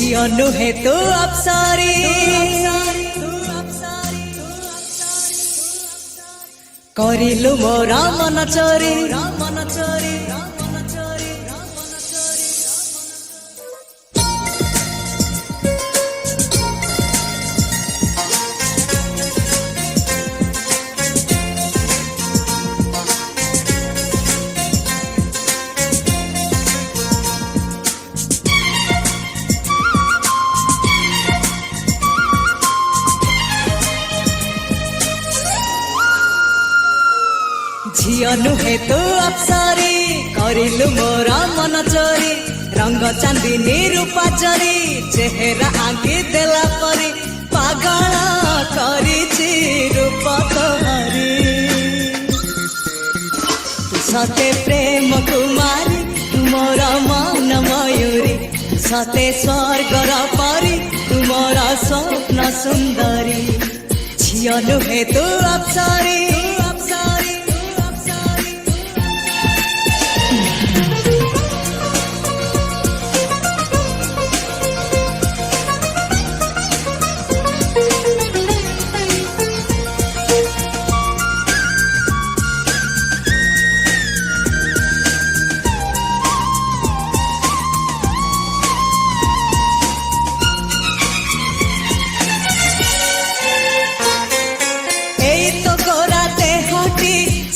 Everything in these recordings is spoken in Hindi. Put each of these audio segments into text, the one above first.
ଝିଅ ନୁହେଁ ତୁ ଅପ୍ସରୀ କରିଲୁ ମୋର ମନ ଚୋରି ଝିଅ ନୁହେଁ ତୁ ଅପ୍ସରୀ କରିଲୁ ମୋର ମନ ଚୋରି ରଙ୍ଗ ଚାନ୍ଦିନୀ ରୂପା ଜରି ଚେହେରା ଆଙ୍କି ଦେଲା ପରି ପାଗଳ କରିଛି ରୂପ ତୋରି ତୁ ସତେ ପ୍ରେମ କୁମାରୀ ତୁ ମୋର ମନ ମୟୂରୀ ସତେ ସ୍ୱର୍ଗର ପରି ତୁ ମୋର ସ୍ୱପ୍ନ ସୁନ୍ଦରୀ ଝିଅ ନୁହେଁ ତୁ ଅପ୍ସରୀ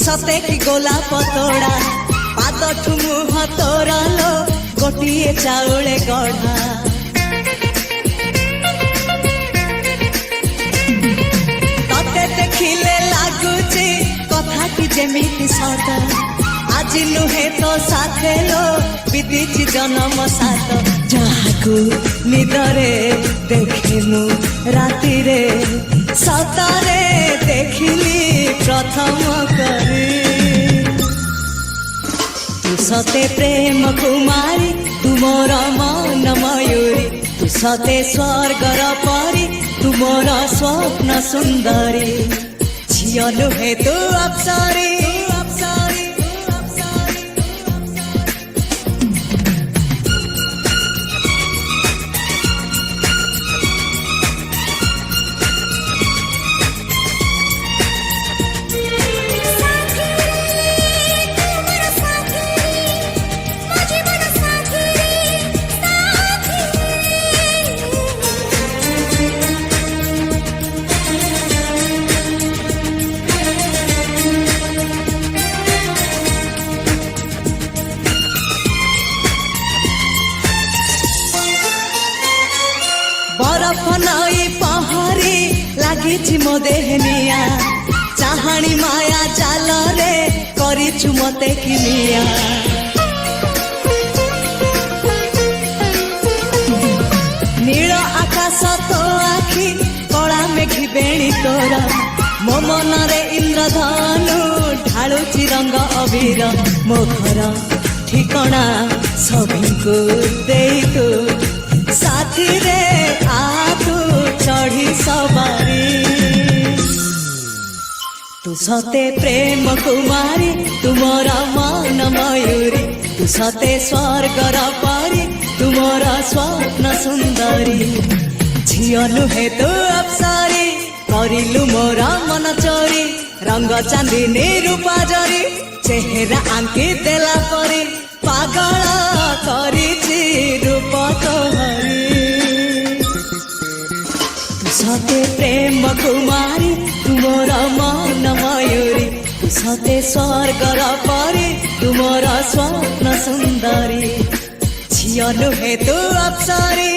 सते कि गोलाप तोड़ा पादठू मुह तोर लो गोटे चाउले गढ़ा तते देखिले लगुची कथाटी जेमिति सत आज नुहे तो साथे लो विदिची जन्म सात जहाकू निदरे देखे मु राति रे सतारे देखिली प्रथम करे तू सते प्रेम कुमारी तू मोर मन मयूरी तू सते स्वर्गर परी तू मोर स्वप्न सुंदरी झियो नुहे तू अप्सरी बरफ नई पहरी लगी मो देहनिया चाहाणी माया जाल रे करिछु मते किनिया नील आकाश तो आखि कला मेघी बेणी तोर मो मन रे इंद्रधनु ढालुची रंग अबीर मो घर ठिकणा सबको देई तू साथी रे आतु चढ़ी सवारी तू सते प्रेम कुमारी तू मोर मन मयूरी तू सते स्वर्गर परी तू मोर स्वप्न सुंदरी झियो नुहे तू अप्सरी करिलु मोर मन चोरी रंग चांदिनी रूपा जरी चेहरा आंकी देला परी पागल करिछि रूप तोहरी तू सते प्रेम कुमारी तू मोर मन मयूरी तू सते स्वर्गर परी तू मोर स्वप्न सुंदरी झियो नुहे तू अप्सरी।